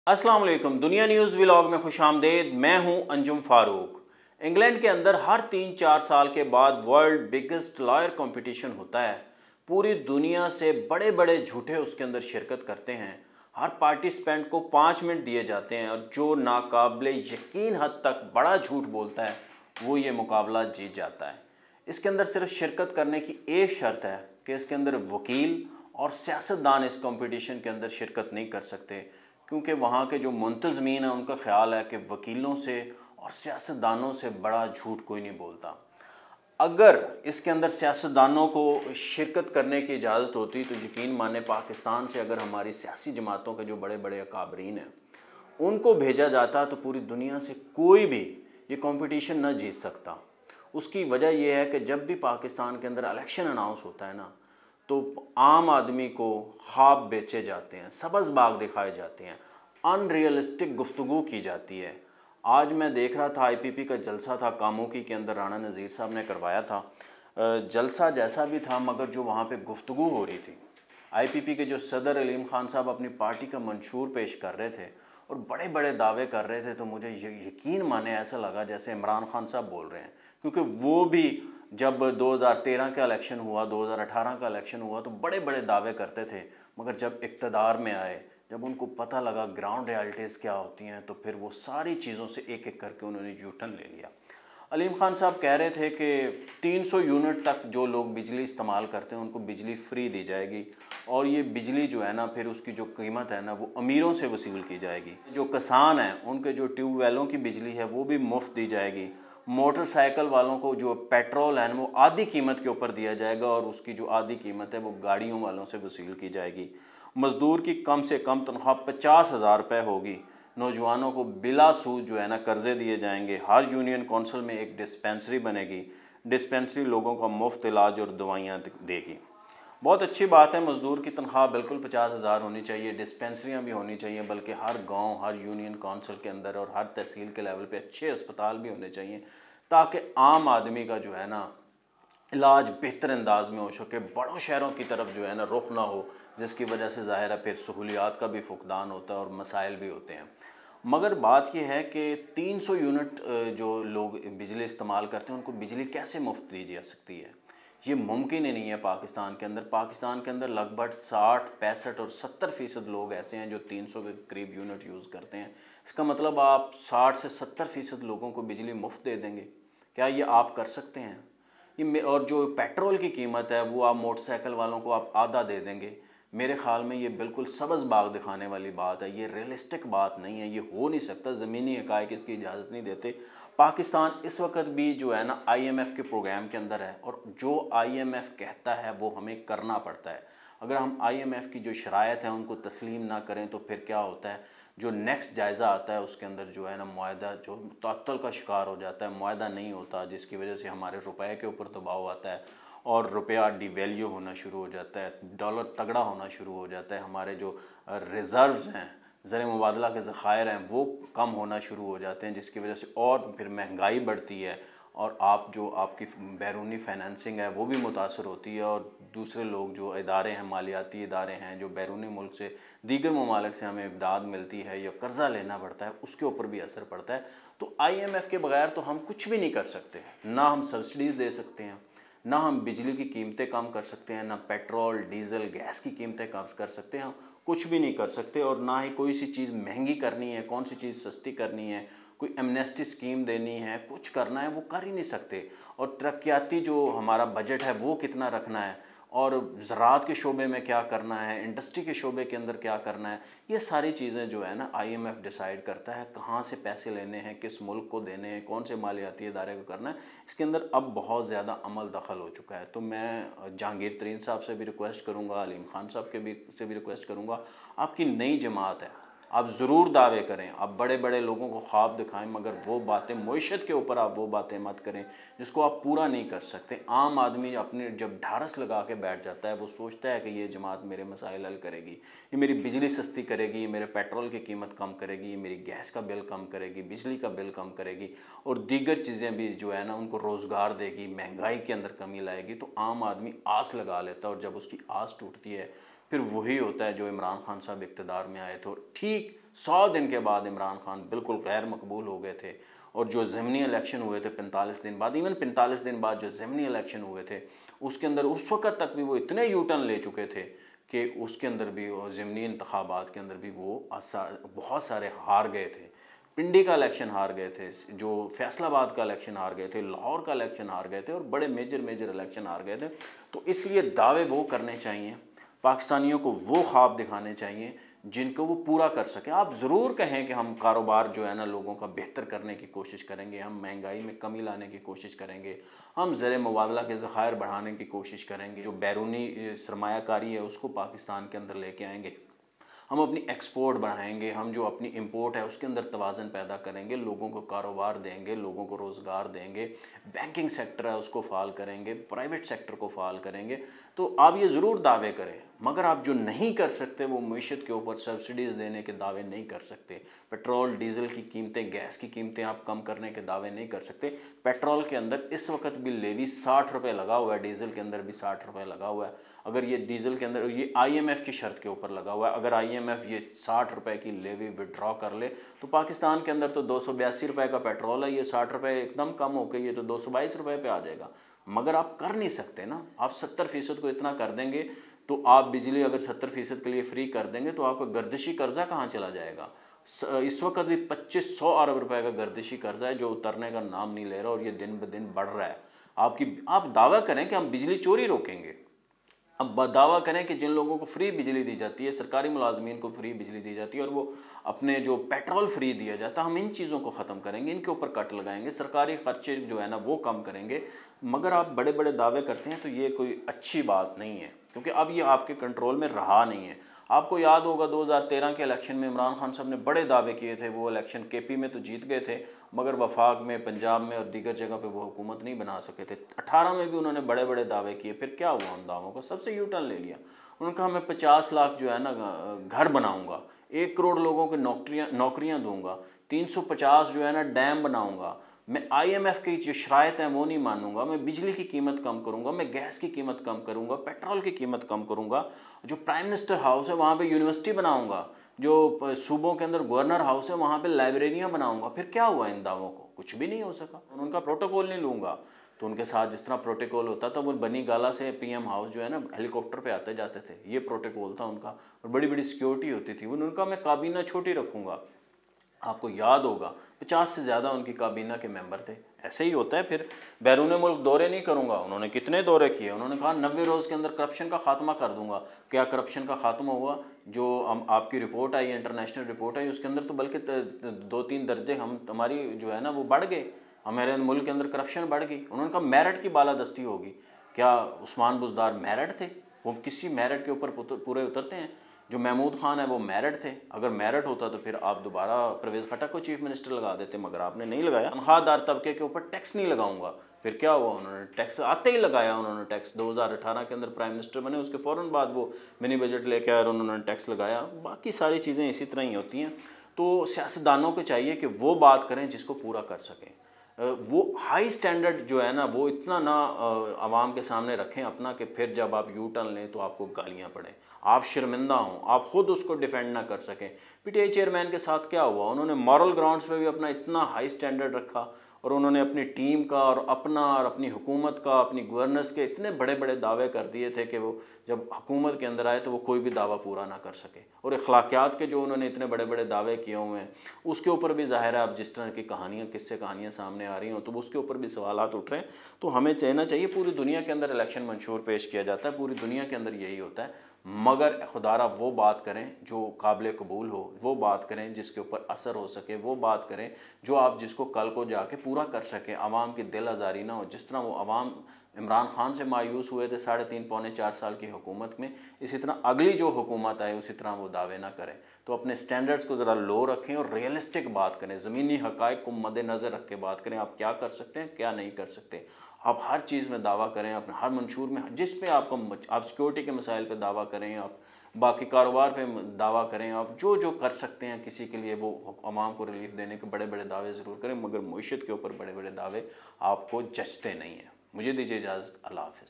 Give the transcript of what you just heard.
अस्सलाम वालेकुम। दुनिया न्यूज़ व्लॉग में खुशामदीद। मैं हूं अंजुम फारूक। इंग्लैंड के अंदर हर 3-4 साल के बाद वर्ल्ड बिगेस्ट लॉयर कंपटीशन होता है। पूरी दुनिया से बड़े बड़े झूठे उसके अंदर शिरकत करते हैं। हर पार्टिसिपेंट को 5 मिनट दिए जाते हैं और जो नाकाबिले यकीन हद तक बड़ा झूठ बोलता है वो ये मुकाबला जीत जाता है। इसके अंदर सिर्फ शिरकत करने की एक शर्त है कि इसके अंदर वकील और सियासतदान इस कंपटीशन के अंदर शिरकत नहीं कर सकते, क्योंकि वहाँ के जो मुंतज़मीन हैं उनका ख्याल है कि वकीलों से और सियासतदानों से बड़ा झूठ कोई नहीं बोलता। अगर इसके अंदर सियासतदानों को शिरकत करने की इजाज़त होती तो यकीन माने पाकिस्तान से अगर हमारी सियासी जमातों के जो बड़े बड़े अकाबरीन हैं उनको भेजा जाता तो पूरी दुनिया से कोई भी ये कंपटीशन न जीत सकता। उसकी वजह यह है कि जब भी पाकिस्तान के अंदर इलेक्शन अनाउंस होता है ना, तो आम आदमी को ख्वाब बेचे जाते हैं, सब्ज़ बाग दिखाए जाते हैं, अनरियलिस्टिक गुफ्तगू की जाती है। आज मैं देख रहा था आईपीपी का जलसा था कामोकी के अंदर, राणा नज़ीर साहब ने करवाया था। जलसा जैसा भी था मगर जो वहाँ पे गुफ्तगू हो रही थी, आईपीपी के जो सदर अलीम खान साहब अपनी पार्टी का मंशूर पेश कर रहे थे और बड़े बड़े दावे कर रहे थे, तो मुझे यकीन माने ऐसा लगा जैसे इमरान खान साहब बोल रहे हैं। क्योंकि वो भी जब 2013 का इलेक्शन हुआ, 2018 का इलेक्शन हुआ, तो बड़े बड़े दावे करते थे, मगर जब इक़्तिदार में आए, जब उनको पता लगा ग्राउंड रियलिटीज़ क्या होती हैं, तो फिर वो सारी चीज़ों से एक एक करके उन्होंने यू टर्न ले लिया। अलीम खान साहब कह रहे थे कि 300 यूनिट तक जो लोग बिजली इस्तेमाल करते हैं उनको बिजली फ्री दी जाएगी, और ये बिजली जो है ना फिर उसकी जो कीमत है ना वो अमीरों से वसूल की जाएगी। जो किसान हैं उनके जो ट्यूबवेलों की बिजली है वो भी मुफ्त दी जाएगी। मोटरसाइकिल वालों को जो पेट्रोल है वो आधी कीमत के ऊपर दिया जाएगा और उसकी जो आधी कीमत है वो गाड़ियों वालों से वसूल की जाएगी। मज़दूर की कम से कम तनख्वाह 50,000 रुपये होगी। नौजवानों को बिला सूद जो है ना कर्ज़े दिए जाएंगे। हर यूनियन कौंसिल में एक डिस्पेंसरी बनेगी। डिस्पेंसरी लोगों का मुफ्त इलाज और दवाइयाँ देगी। बहुत अच्छी बात है, मज़दूर की तनख्वाह बिल्कुल 50,000 होनी चाहिए, डिस्पेंसरियाँ भी होनी चाहिए, बल्कि हर गांव, हर यूनियन काउंसिल के अंदर और हर तहसील के लेवल पे अच्छे अस्पताल भी होने चाहिए, ताकि आम आदमी का जो है ना इलाज बेहतर अंदाज में हो सके, बड़ों शहरों की तरफ जो है ना रुख ना हो, जिसकी वजह से ज़ाहिर है फिर सहूलियात का भी फुकदान होता है और मसाइल भी होते हैं। मगर बात यह है कि 300 यूनिट जो लोग बिजली इस्तेमाल करते हैं उनको बिजली कैसे मुफ्त दी जा सकती है? ये मुमकिन ही नहीं है पाकिस्तान के अंदर। पाकिस्तान के अंदर लगभग 60, 65 और 70% लोग ऐसे हैं जो 300 के करीब यूनिट यूज़ करते हैं। इसका मतलब आप 60 से 70% लोगों को बिजली मुफ्त दे देंगे? क्या ये आप कर सकते हैं? और जो पेट्रोल की कीमत है वो आप मोटरसाइकिल वालों को आप आधा दे देंगे। मेरे ख्याल में ये बिल्कुल सब्ज़ बाग दिखाने वाली बात है, ये रियलिस्टिक बात नहीं है, ये हो नहीं सकता। ज़मीनी हक़ाइक़ इसकी इजाज़त नहीं देते। पाकिस्तान इस वक्त भी जो है ना IMF के प्रोग्राम के अंदर है और जो IMF कहता है वो हमें करना पड़ता है। अगर हम IMF की जो शराइत है उनको तस्लीम ना करें तो फिर क्या होता है, जो नेक्स्ट जायज़ा आता है उसके अंदर जो है ना मुआहदा जो तअत्तुल का शिकार हो जाता है, मुआहदा नहीं होता, जिसकी वजह से हमारे रुपए के ऊपर दबाव आता है और रुपया डिवैल्यू होना शुरू हो जाता है, डॉलर तगड़ा होना शुरू हो जाता है, हमारे जो रिज़र्व्स हैं, ज़र मुबादला के ज़खायर हैं वो कम होना शुरू हो जाते हैं, जिसकी वजह से और फिर महंगाई बढ़ती है और आपकी बैरूनी फाइनेंसिंग है वो भी मुतासर होती है, और दूसरे लोग जो इदारे हैं, मालियाती इदारे हैं जो बैरूनी मुल्क से, दीगर ममालिक से हमें इमदाद मिलती है या कर्ज़ा लेना पड़ता है, उसके ऊपर भी असर पड़ता है। तो IMF के बगैर तो हम कुछ भी नहीं कर सकते। ना हम सब्सिडीज़ दे सकते हैं, ना हम बिजली की कीमतें कम कर सकते हैं, ना पेट्रोल, डीज़ल, गैस की कीमतें कम कर सकते हैं, हम कुछ भी नहीं कर सकते। और ना ही कोई सी चीज़ महंगी करनी है, कौन सी चीज़ सस्ती करनी है, कोई एमनेस्टी स्कीम देनी है, कुछ करना है वो कर ही नहीं सकते। और तरक्याती जो हमारा बजट है वो कितना रखना है, और ज़राअत के शोबे में क्या करना है, इंडस्ट्री के शोबे के अंदर क्या करना है, ये सारी चीज़ें जो है ना IMF डिसाइड करता है। कहाँ से पैसे लेने हैं, किस मुल्क को देने हैं, कौन से मालियाती इदारे को करना है, इसके अंदर अब बहुत ज़्यादा अमल दखल हो चुका है। तो मैं जहांगीर तरीन साहब से भी रिक्वेस्ट करूँगा, अलीम खान साहब से भी रिक्वेस्ट करूँगा, आपकी नई जमात है, आप ज़रूर दावे करें, आप बड़े बड़े लोगों को ख्वाब दिखाएं, मगर वो बातें मईशत के ऊपर आप वो बातें मत करें जिसको आप पूरा नहीं कर सकते। आम आदमी अपने जब ढारस लगा के बैठ जाता है, वो सोचता है कि ये जमात मेरे मसाइल हल करेगी, ये मेरी बिजली सस्ती करेगी, ये मेरे पेट्रोल की कीमत कम करेगी, ये मेरी गैस का बिल कम करेगी, बिजली का बिल कम करेगी और दीगर चीज़ें भी जो है ना उनको रोज़गार देगी, महंगाई के अंदर कमी लाएगी। तो आम आदमी आस लगा लेता है और जब उसकी आस टूटती है फिर वही होता है जो इमरान खान साहब इक़्तिदार में आए तो ठीक 100 दिन के बाद इमरान खान बिल्कुल गैर मकबूल हो गए थे। और जो ज़मीनी इलेक्शन हुए थे 45 दिन बाद, इवन 45 दिन बाद जो ज़मीनी इलेक्शन हुए थे उसके अंदर उस वक़्त तक भी वो इतने यू टर्न ले चुके थे कि उसके अंदर भी ज़मीनी इंतखाबात के अंदर भी वो बहुत सारे हार गए थे। पिंडी का इलेक्शन हार गए थे, जो फैसलाबाद का इलेक्शन हार गए थे, लाहौर का इलेक्शन हार गए थे और बड़े मेजर इलेक्शन हार गए थे। तो इसलिए दावे वो करने चाहिए, पाकिस्तानियों को वो ख्वाब दिखाने चाहिए जिनको वो पूरा कर सकें। आप ज़रूर कहें कि हम कारोबार जो है ना लोगों का बेहतर करने की कोशिश करेंगे, हम महंगाई में कमी लाने की कोशिश करेंगे, हम ज़र मुबादला के ज़खायर बढ़ाने की कोशिश करेंगे, जो बैरूनी सरमायाकारी है उसको पाकिस्तान के अंदर लेके आएंगे, हम अपनी एक्सपोर्ट बढ़ाएंगे, हम जो अपनी इंपोर्ट है उसके अंदर तवाज़न पैदा करेंगे, लोगों को कारोबार देंगे, लोगों को रोज़गार देंगे, बैंकिंग सेक्टर है उसको फ़ाल करेंगे, प्राइवेट सेक्टर को फ़ाल करेंगे। तो आप ये ज़रूर दावे करें, मगर आप जो नहीं कर सकते वो मईशत के ऊपर सब्सिडीज़ देने के दावे नहीं कर सकते। पेट्रोल डीज़ल की कीमतें, गैस की कीमतें आप कम करने के दावे नहीं कर सकते। पेट्रोल के अंदर इस वक्त भी लेवी 60 रुपये लगा हुआ है, डीज़ल के अंदर भी 60 रुपये लगा हुआ है। अगर ये डीज़ल के अंदर ये IMF की शर्त के ऊपर लगा हुआ है, अगर IMF ये 60 रुपये की लेवी विड्रॉ कर ले तो पाकिस्तान के अंदर तो 282 रुपये का पेट्रोल है, ये 60 रुपये एकदम कम होकर ये तो 222 रुपये पे आ जाएगा। मगर आप कर नहीं सकते ना, आप 70% को इतना कर देंगे तो आप बिजली अगर 70% के लिए फ्री कर देंगे तो आपका गर्दिशी कर्जा कहाँ चला जाएगा। इस वक्त भी 2500 अरब रुपए का गर्दिशी कर्जा है जो उतरने का नाम नहीं ले रहा और ये दिन ब दिन बढ़ रहा है। आप दावा करें कि हम बिजली चोरी रोकेंगे, अब दावा करें कि जिन लोगों को फ्री बिजली दी जाती है, सरकारी मुलाजमीन को फ्री बिजली दी जाती है और वो अपने जो पेट्रोल फ्री दिया जाता है, हम इन चीज़ों को ख़त्म करेंगे, इनके ऊपर कट लगाएंगे, सरकारी खर्चे जो है ना वो कम करेंगे। मगर आप बड़े बड़े दावे करते हैं तो ये कोई अच्छी बात नहीं है, क्योंकि अब ये आपके कंट्रोल में रहा नहीं है। आपको याद होगा 2013 के इलेक्शन में इमरान खान साहब ने बड़े दावे किए थे, वो इलेक्शन KP में तो जीत गए थे मगर वफाक में, पंजाब में और दीगर जगह पे वो हुकूमत नहीं बना सके थे। 18 में भी उन्होंने बड़े बड़े दावे किए, फिर क्या हुआ उन दावों का, सबसे यू टर्न ले लिया। उन्होंने कहा मैं 50 लाख जो है ना घर बनाऊंगा, 1 करोड़ लोगों को नौकरियां दूंगा, 350 जो है ना डैम बनाऊंगा, मैं IMF की जो शराइत हैं वो नहीं मानूंगा, मैं बिजली की कीमत कम करूंगा, मैं गैस की कीमत कम करूंगा, पेट्रोल की कीमत कम करूंगा, जो प्राइम मिनिस्टर हाउस है वहाँ पे यूनिवर्सिटी बनाऊंगा, जो सूबों के अंदर गवर्नर हाउस है वहाँ पे लाइब्रेरियाँ बनाऊंगा। फिर क्या हुआ इन दावों को, कुछ भी नहीं हो सका। उनका प्रोटोकॉल नहीं लूँगा तो उनके साथ जिस तरह प्रोटोकॉल होता था, वो बनी गाला से PM हाउस जो है ना हेलीकॉप्टर पे आते जाते थे, ये प्रोटोकॉल था उनका, और बड़ी बड़ी सिक्योरिटी होती थी। उनका मैं काबीना छोटी रखूँगा, आपको याद होगा 50 से ज़्यादा उनकी काबीना के मेंबर थे। ऐसे ही होता है। फिर बैरून मुल्क दौरे नहीं करूँगा, उन्होंने कितने दौरे किए। उन्होंने कहा 90 रोज़ के अंदर करप्शन का खात्मा कर दूंगा। क्या करप्शन का खात्मा हुआ? जो आपकी रिपोर्ट आई, इंटरनेशनल रिपोर्ट आई, उसके अंदर तो बल्कि 2-3 दर्जे हमारी जो है ना वो बढ़ गए, हमारे मुल्क के अंदर करप्शन बढ़ गई। उन्होंने कहा मेरिट की बालादस्ती होगी। क्या उस्मान बुज़दार मेरिट थे? वो किसी मेरिट के ऊपर पूरे उतरते हैं? जो महमूद खान है वो मेरिट थे। अगर मेरिट होता तो फिर आप दोबारा परवेज़ खटक को चीफ मिनिस्टर लगा देते, मगर आपने नहीं लगाया। तनख्वाहदार तबके के ऊपर टैक्स नहीं लगाऊंगा। फिर क्या हुआ? उन्होंने टैक्स आते ही लगाया। उन्होंने टैक्स 2018 के अंदर प्राइम मिनिस्टर बने, उसके फ़ौरन बाद वो मिनी बजट लेके आए और उन्होंने टैक्स लगाया। बाकी सारी चीज़ें इसी तरह ही होती हैं। तो सियासतदानों को चाहिए कि वो बात करें जिसको पूरा कर सकें। वो हाई स्टैंडर्ड जो है ना वो इतना ना आवाम के सामने रखें अपना कि फिर जब आप यू टर्न लें तो आपको गालियाँ पड़ें, आप शर्मिंदा हों, आप ख़ुद उसको डिफेंड ना कर सकें। PTI चेयरमैन के साथ क्या हुआ? उन्होंने मॉरल ग्राउंड्स पे भी अपना इतना हाई स्टैंडर्ड रखा और उन्होंने अपनी टीम का और अपनी हुकूमत का, अपनी गवर्नेंस के इतने बड़े बड़े दावे कर दिए थे कि वो जब हुकूमत के अंदर आए तो वो कोई भी दावा पूरा ना कर सके। और अखलाकियात के जो उन्होंने इतने बड़े बड़े दावे किए हुए हैं उसके ऊपर भी ज़ाहिर है अब जिस तरह की किस्से कहानियाँ सामने आ रही हों तो उसके ऊपर भी सवालात उठ रहे हैं। तो हमें कहना चाहिए, पूरी दुनिया के अंदर इलेक्शन मंशूर पेश किया जाता है, पूरी दुनिया के अंदर यही होता है, मगर खुदारा वो बात करें जो काबिल कबूल हो, वो बात करें जिसके ऊपर असर हो सके, वो बात करें जो आप जिसको कल को जाके पूरा कर सकें, आवाम की दिल आज़ारी ना हो। जिस तरह वो आवाम इमरान खान से मायूस हुए थे 3.5-4 साल की हुकूमत में, इसी तरह अगली जो हुकूमत आए उसी तरह वो दावे ना करें। तो अपने स्टैंडर्ड्स को ज़रा लो रखें और रियलिस्टिक बात करें, ज़मीनी हक़ाइक़ को मद्देनज़र रख के बात करें। आप क्या कर सकते हैं, क्या नहीं कर सकते। आप हर चीज़ में दावा करें, अपने हर मंशूर में जिस पे आप सिक्योरिटी के मसाइल पे दावा करें, आप बाकी कारोबार पे दावा करें, आप जो जो कर सकते हैं किसी के लिए वो आवाम को रिलीफ देने के बड़े बड़े दावे ज़रूर करें, मगर मईशत के ऊपर बड़े बड़े दावे आपको जचते नहीं हैं। मुझे दीजिए इजाज़त। अल्लाह हाफ़िज़।